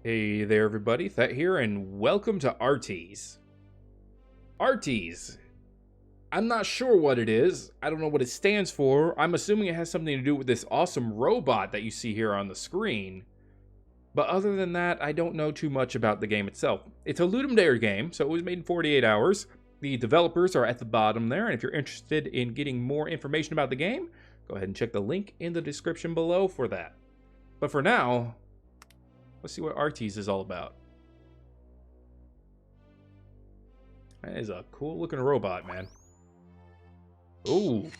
Hey there, everybody. Thet here, and welcome to Artys. Artys. I'm not sure what it is. I don't know what it stands for. I'm assuming it has something to do with this awesome robot that you see here on the screen. But other than that, I don't know too much about the game itself. It's a Ludum Dare game, so it was made in 48 hours. The developers are at the bottom there, and if you're interested in getting more information about the game, go ahead and check the link in the description below for that. But for now, let's see what Artys is all about. That is a cool looking robot, man. Ooh.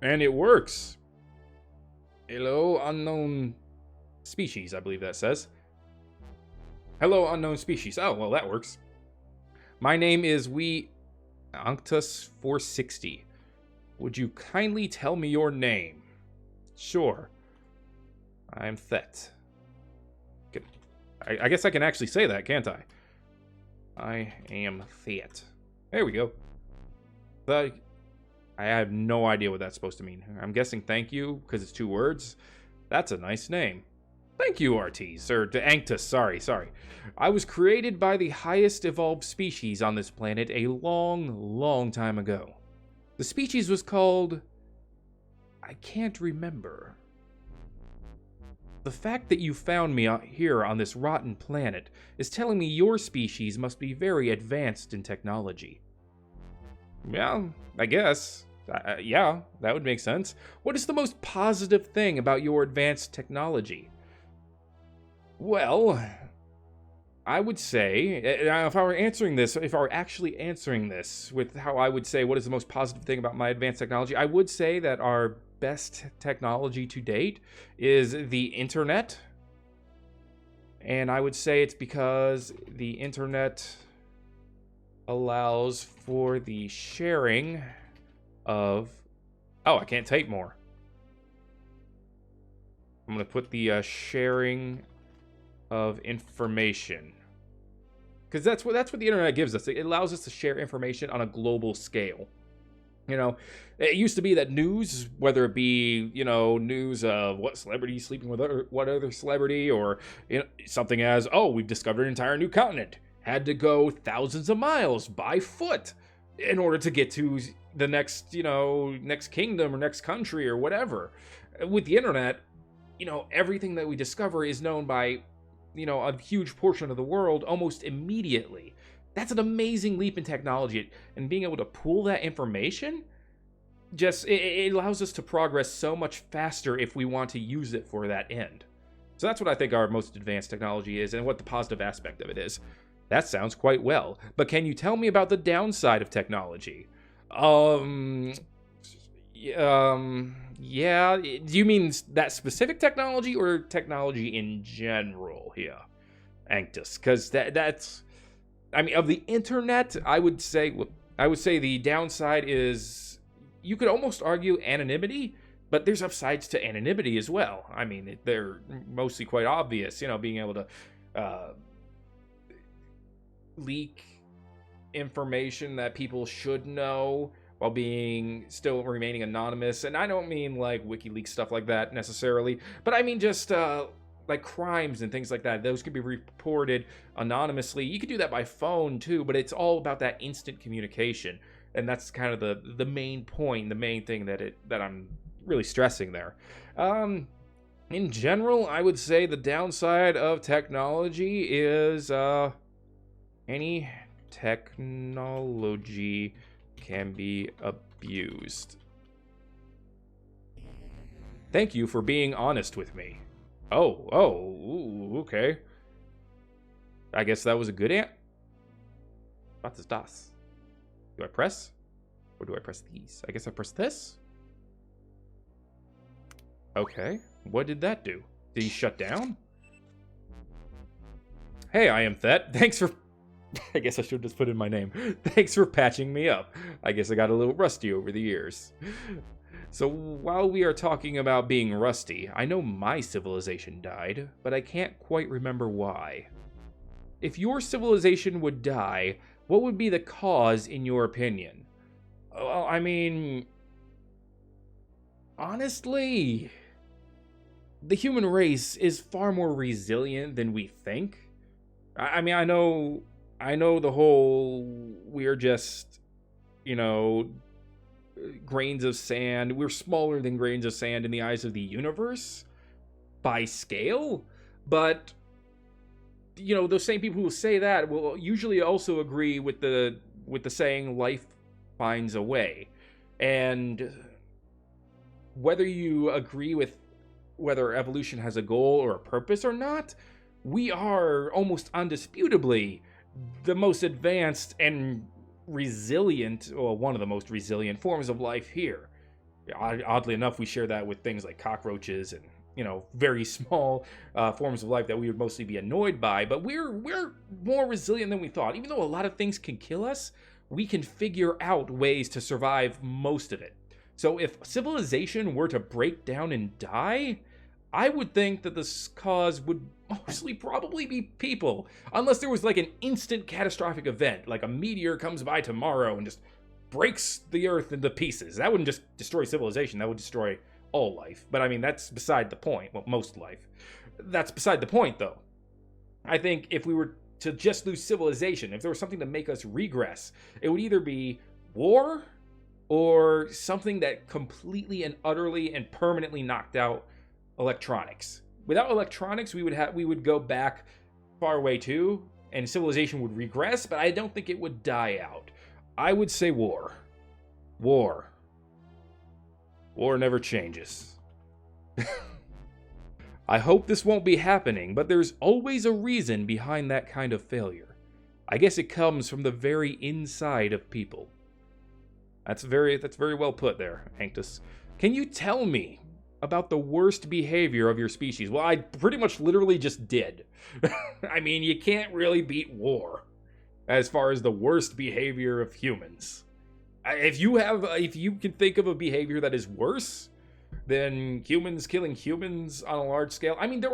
And it works. Hello, unknown species, I believe that says. Hello, unknown species. Oh, well, that works. My name is Artys 460. Would you kindly tell me your name? Sure. I'm Thet. I guess I can actually say that, can't I? I am Thet. There we go. I have no idea what that's supposed to mean. I'm guessing thank you, because it's 2 words. That's a nice name. Thank you, Artys, or Artys, sorry. I was created by the highest evolved species on this planet a long time ago. The species was called... I can't remember. The fact that you found me here on this rotten planet is telling me your species must be very advanced in technology. Yeah, I guess. Yeah, that would make sense. What is the most positive thing about your advanced technology? Well, I would say, if I were actually answering this with how I would say what is the most positive thing about my advanced technology, I would say that our best technology to date is the internet. And I would say it's because the internet allows for the sharing of... Oh, I can't type more. I'm going to put the sharing of information. Because that's what the internet gives us. It allows us to share information on a global scale. You know, it used to be that news, whether it be, news of what celebrity is sleeping with what other celebrity, or something as, oh, we've discovered an entire new continent, had to go thousands of miles by foot in order to get to the next, next kingdom or next country or whatever. With the internet, everything that we discover is known by, a huge portion of the world almost immediately. That's an amazing leap in technology, and being able to pool that information, it allows us to progress so much faster if we want to use it for that end. So that's what I think our most advanced technology is, and what the positive aspect of it is. That sounds quite well, but can you tell me about the downside of technology? Yeah, do you mean that specific technology, or technology in general here, Artys? Because that's... I mean, of the internet, I would say the downside is, you could almost argue, anonymity, but there's upsides to anonymity as well. I mean, they're mostly quite obvious, being able to leak information that people should know while still remaining anonymous. And I don't mean like WikiLeaks stuff like that necessarily, but I mean just like crimes and things like that. Those could be reported anonymously. You could do that by phone too, but it's all about that instant communication, and that's kind of the main point, the main thing that I'm really stressing there. In general, I would say the downside of technology is any technology can be abused. Thank you for being honest with me. Ooh, okay. I guess that was a good What is das? Do I press? Or do I press these? I guess I press this? Okay. What did that do? Did he shut down? Hey, I am Thet. Thanks for... I guess I should just put in my name. Thanks for patching me up. I guess I got a little rusty over the years. So while we are talking about being rusty, I know my civilization died, but I can't quite remember why. If your civilization would die, what would be the cause in your opinion? Well, I mean, honestly, the human race is far more resilient than we think. I mean, I know the whole we're just, you know, grains of sand. We're smaller than grains of sand in the eyes of the universe by scale, but those same people who say that will usually also agree with the saying life finds a way. And whether you agree with whether evolution has a goal or a purpose or not, we are almost undisputably the most advanced and resilient, or one of the most resilient forms of life here. Oddly enough, we share that with things like cockroaches and very small forms of life that we would mostly be annoyed by. But we're more resilient than we thought. Even though a lot of things can kill us, we can figure out ways to survive most of it. So if civilization were to break down and die, I would think that the cause would mostly probably be people, unless there was like an instant catastrophic event, like a meteor comes by tomorrow and just breaks the earth into pieces. That wouldn't just destroy civilization, that would destroy all life. But I mean, that's beside the point. Well, most life. That's beside the point, though. I think if we were to just lose civilization, if there was something to make us regress, it would either be war or something that completely and utterly and permanently knocked out electronics. Without electronics, we would go back far away too, and civilization would regress, but I don't think it would die out. I would say war. War never changes. I hope this won't be happening, but there's always a reason behind that kind of failure. I guess it comes from the very inside of people. That's very well put there, Artys. Can you tell me about the worst behavior of your species? Well, I pretty much literally just did. I mean, you can't really beat war as far as the worst behavior of humans. If you can think of a behavior that is worse than humans killing humans on a large scale, I mean,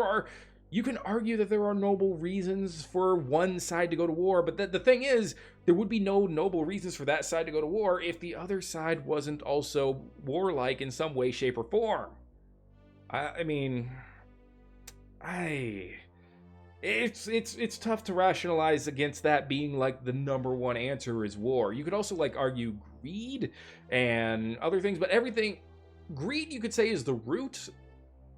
you can argue that there are noble reasons for one side to go to war, but the thing is, there would be no noble reasons for that side to go to war if the other side wasn't also warlike in some way, shape, or form. It's tough to rationalize against that being like the number one answer is war. You could also like argue greed and other things, but greed you could say is the root,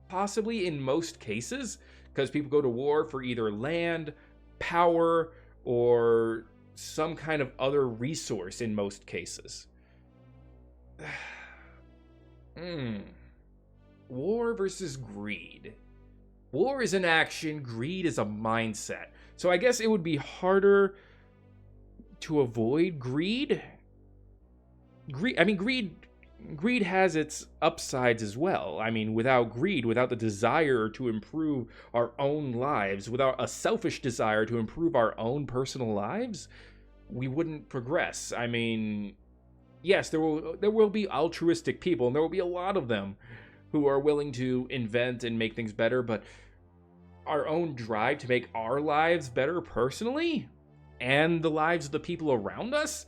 possibly in most cases, because people go to war for either land, power, or some kind of other resource in most cases. War versus greed. War is an action, greed is a mindset. So I guess it would be harder to avoid greed. Greed has its upsides as well. I mean, without greed, without the desire to improve our own lives, without a selfish desire to improve our own personal lives, we wouldn't progress. I mean, yes, there will be altruistic people, and there will be a lot of them who are willing to invent and make things better, but our own drive to make our lives better personally and the lives of the people around us,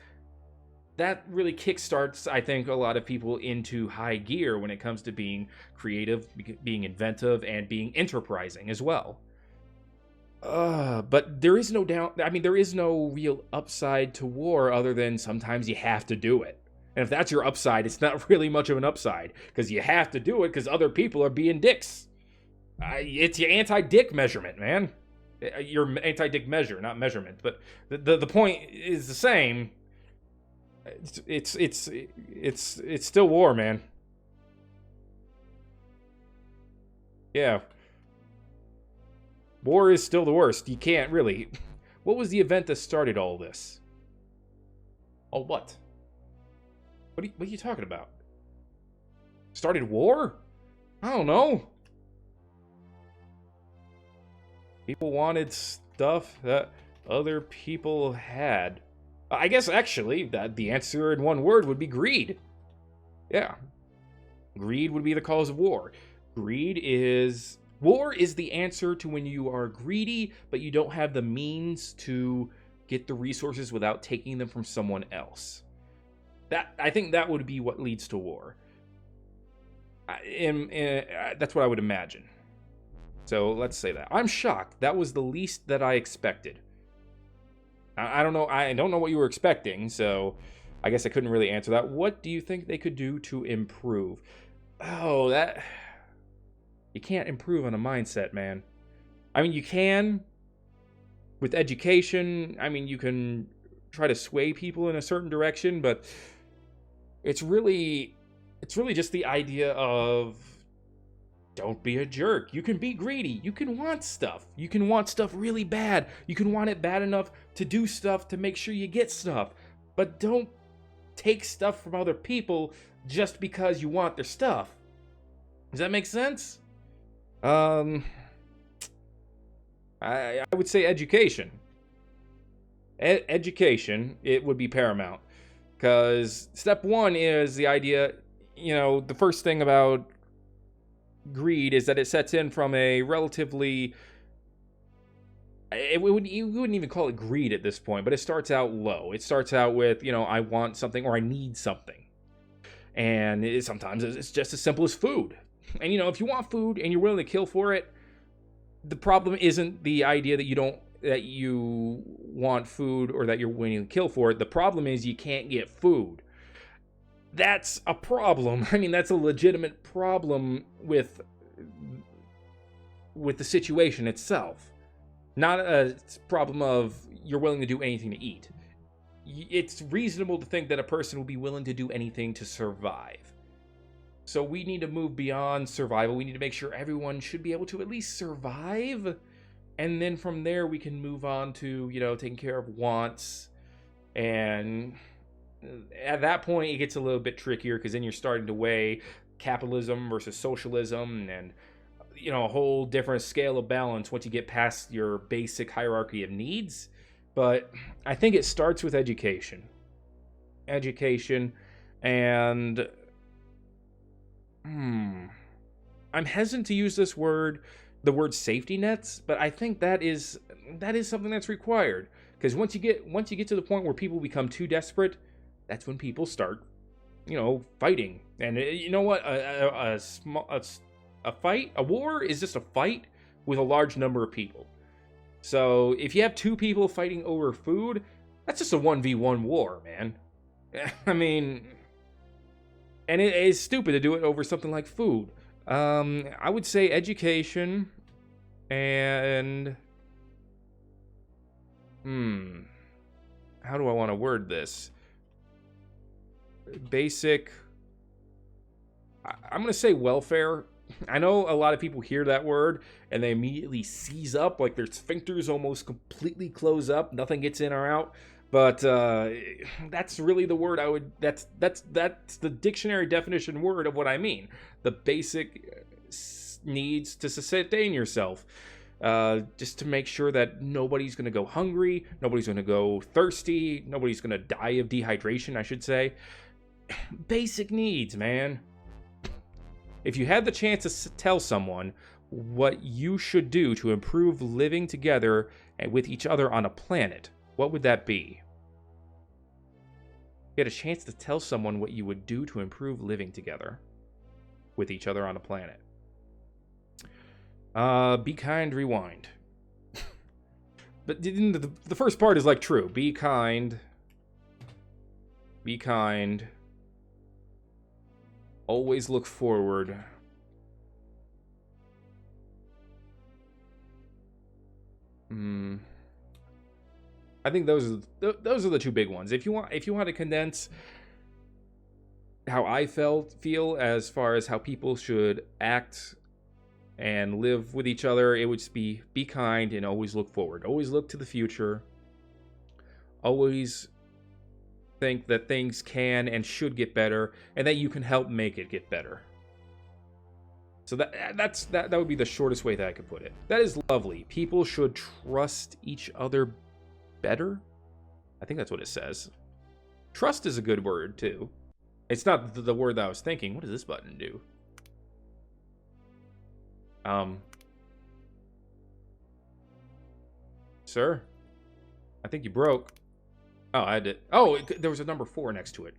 that really kickstarts, I think, a lot of people into high gear when it comes to being creative, being inventive, and being enterprising as well. But there is no doubt. I mean, there is no real upside to war other than sometimes you have to do it. And if that's your upside, it's not really much of an upside, because you have to do it because other people are being dicks. It's your anti-dick measurement, man. Your anti-dick measure, not measurement. But the point is the same. It's still war, man. Yeah. War is still the worst. You can't really. What was the event that started all this? Oh, what? What are you talking about? Started war? I don't know. People wanted stuff that other people had. I guess actually that the answer in one word would be greed. Yeah. Greed would be the cause of war. War is the answer to when you are greedy, but you don't have the means to get the resources without taking them from someone else. I think that would be what leads to war. That's what I would imagine. So let's say that. I'm shocked. That was the least that I expected. I don't know. I don't know what you were expecting, so I guess I couldn't really answer that. What do you think they could do to improve? Oh, that... You can't improve on a mindset, man. I mean, you can with education. I mean, you can try to sway people in a certain direction, but it's really just the idea of don't be a jerk. You can be greedy. You can want stuff. You can want stuff really bad. You can want it bad enough to do stuff to make sure you get stuff. But don't take stuff from other people just because you want their stuff. Does that make sense? I would say education. Education, it would be paramount. Because step one is the idea, the first thing about greed is that it sets in from a relatively... you wouldn't even call it greed at this point, but it starts out low. It starts out with, I want something or I need something. And sometimes it's just as simple as food. And, if you want food and you're willing to kill for it, the problem isn't the idea that you want food or that you're willing to kill for it. The problem is you can't get food. That's a problem. I mean, that's a legitimate problem with the situation itself. Not a problem of you're willing to do anything to eat. It's reasonable to think that a person will be willing to do anything to survive. So we need to move beyond survival. We need to make sure everyone should be able to at least survive. And then from there, we can move on to, taking care of wants. And at that point, it gets a little bit trickier because then you're starting to weigh capitalism versus socialism and, a whole different scale of balance once you get past your basic hierarchy of needs. But I think it starts with education. Education and... I'm hesitant to use the word safety nets, but I think that is something that's required. Because once you get to the point where people become too desperate, that's when people start, fighting. And you know what? A war is just a fight with a large number of people. So if you have two people fighting over food, that's just a 1v1 war, man. I mean, and it is stupid to do it over something like food. I would say education and... How do I want to word this? Basic... I'm going to say welfare. I know a lot of people hear that word and they immediately seize up, like their sphincters almost completely close up. Nothing gets in or out. But that's really the word I would... That's the dictionary definition word of what I mean. The basic needs to sustain yourself. Just to make sure that nobody's going to go hungry, nobody's going to go thirsty, nobody's going to die of dehydration, I should say. Basic needs, man. If you had the chance to tell someone what you should do to improve living together and with each other on a planet, what would that be? You had a chance to tell someone what you would do to improve living together with each other on a planet. Be kind, rewind. But the first part is like true. Be kind. Be kind. Always look forward. I think those are the two big ones. If you want to condense how I feel as far as how people should act and live with each other, it would just be kind and always look forward. Always look to the future. Always think that things can and should get better, and that you can help make it get better. So that would be the shortest way that I could put it. That is lovely. People should trust each other better. I think that's what it says. Trust is a good word too. It's not the word that I was thinking. What does this button do? Sir? I think you broke. Oh, I did. Oh, there was a number 4 next to it.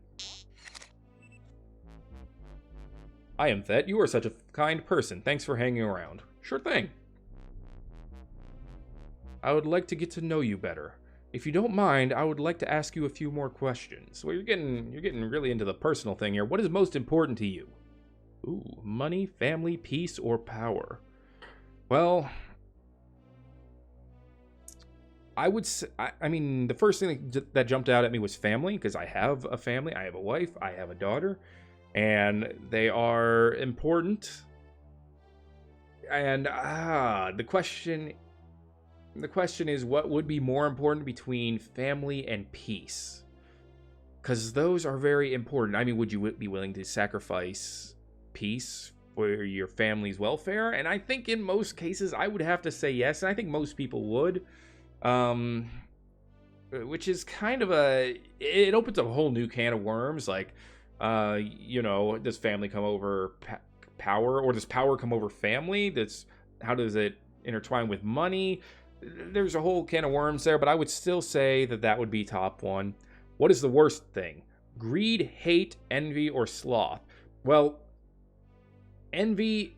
I am Thet. You are such a kind person. Thanks for hanging around. Sure thing. I would like to get to know you better. If you don't mind, I would like to ask you a few more questions. Well, you're getting really into the personal thing here. What is most important to you? Ooh, money, family, peace, or power? Well, I would say, I mean, the first thing that jumped out at me was family, because I have a family. I have a wife. I have a daughter. And they are important. And the question is, what would be more important between family and peace? Because those are very important. I mean, would you be willing to sacrifice peace for your family's welfare? And I think in most cases, I would have to say yes. And I think most people would. Which is kind of it opens up a whole new can of worms. Like, does family come over power, or does power come over family? How does it intertwine with money? There's a whole can of worms there, but I would still say that would be top one. What is the worst thing? Greed, hate, envy, or sloth? Well, envy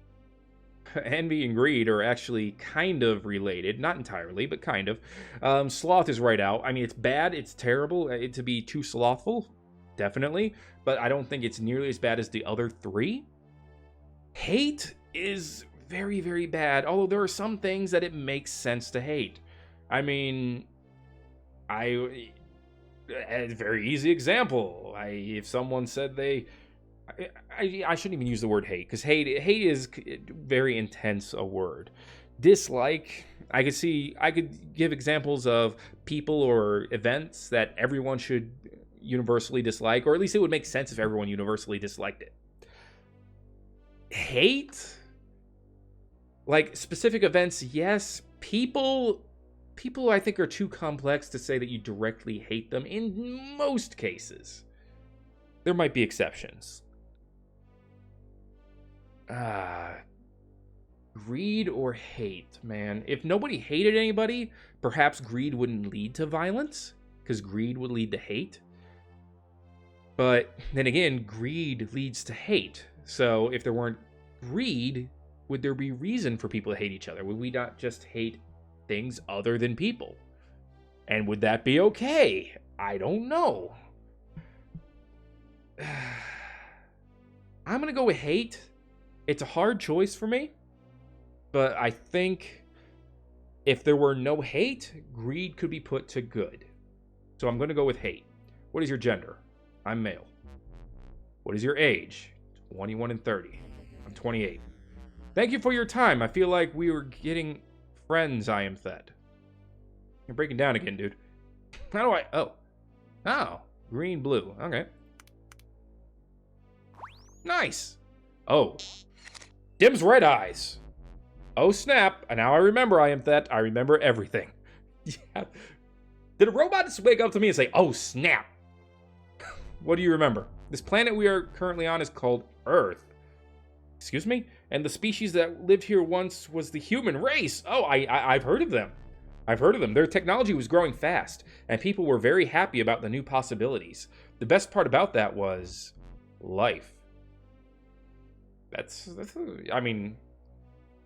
and greed are actually kind of related. Not entirely, but kind of. Sloth is right out. I mean, it's bad. It's terrible to be too slothful. Definitely. But I don't think it's nearly as bad as the other three. Hate is very, very bad. Although there are some things that it makes sense to hate. I mean, a very easy example. If someone said I shouldn't even use the word hate, because hate is very intense a word. Dislike, I could give examples of people or events that everyone should universally dislike, or at least it would make sense if everyone universally disliked it. Hate, like specific events, yes. People I think are too complex to say that you directly hate them in most cases. There might be exceptions. Greed or hate, man. If nobody hated anybody, perhaps greed wouldn't lead to violence, because greed would lead to hate. But then again, greed leads to hate. So if there weren't greed, would there be reason for people to hate each other? Would we not just hate things other than people? And would that be okay? I don't know. I'm going to go with hate. It's a hard choice for me. But I think if there were no hate, greed could be put to good. So I'm going to go with hate. What is your gender? I'm male. What is your age? 21 and 30. I'm 28. Thank you for your time. I feel like we were getting friends, I am Thet. You're breaking down again, dude. How do I... Oh. Green, blue. Okay. Nice. Oh. Dim's red eyes. Oh, snap. And now I remember I am Thet. I remember everything. Yeah. Did a robot just wake up to me and say, oh, snap? What do you remember? This planet we are currently on is called Earth. Excuse me? And the species that lived here once was the human race. Oh, I've heard of them. I've heard of them. Their technology was growing fast, and people were very happy about the new possibilities. The best part about that was life. I mean,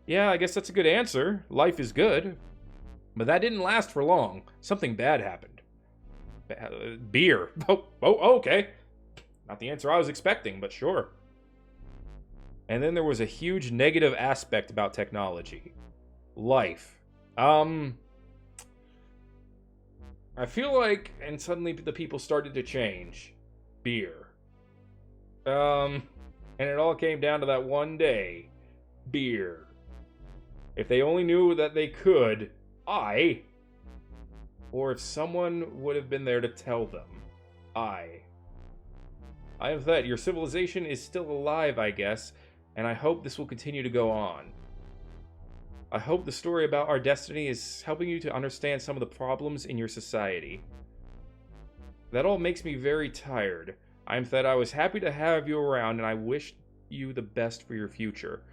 yeah, I guess that's a good answer. Life is good. But that didn't last for long. Something bad happened. Beer. Oh, okay. Not the answer I was expecting, but sure. And then there was a huge negative aspect about technology. Life. I feel like, and suddenly the people started to change. Beer. And it all came down to that one day. Beer. If they only knew that they could, or if someone would have been there to tell them, I am Thet. Your civilization is still alive, I guess, and I hope this will continue to go on. I hope the story about our destiny is helping you to understand some of the problems in your society. That all makes me very tired. I am Thet. I was happy to have you around, and I wish you the best for your future.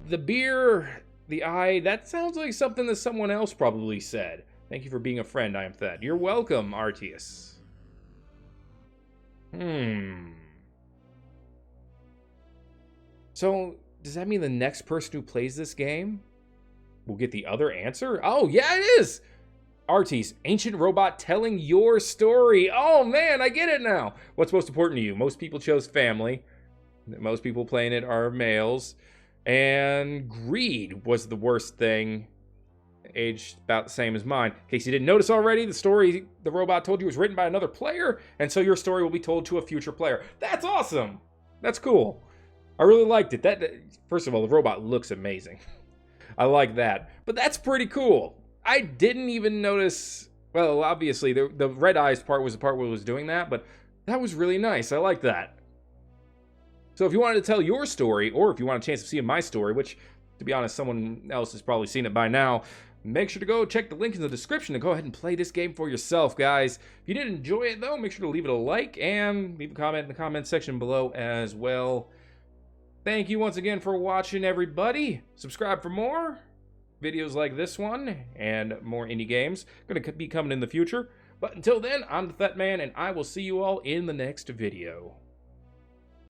The beer, the eye, that sounds like something that someone else probably said. Thank you for being a friend, I am Thet. You're welcome, Artys. So, does that mean the next person who plays this game we'll get the other answer. Oh, yeah, it is! Artys, ancient robot telling your story. Oh, man, I get it now. What's most important to you? Most people chose family. Most people playing it are males. And greed was the worst thing. Aged about the same as mine. In case you didn't notice already, the story the robot told you was written by another player, and so your story will be told to a future player. That's awesome! That's cool. I really liked it. First of all, the robot looks amazing. I like that. But that's pretty cool. I didn't even notice... Well, obviously, the red eyes part was the part where it was doing that, but that was really nice. I like that. So if you wanted to tell your story, or if you want a chance of seeing my story, which, to be honest, someone else has probably seen it by now, make sure to go check the link in the description and go ahead and play this game for yourself, guys. If you did enjoy it, though, make sure to leave it a like and leave a comment in the comment section below as well. Thank you once again for watching, everybody. Subscribe for more videos like this one and more indie games. Going to be coming in the future. But until then, I'm the Thet Man, and I will see you all in the next video.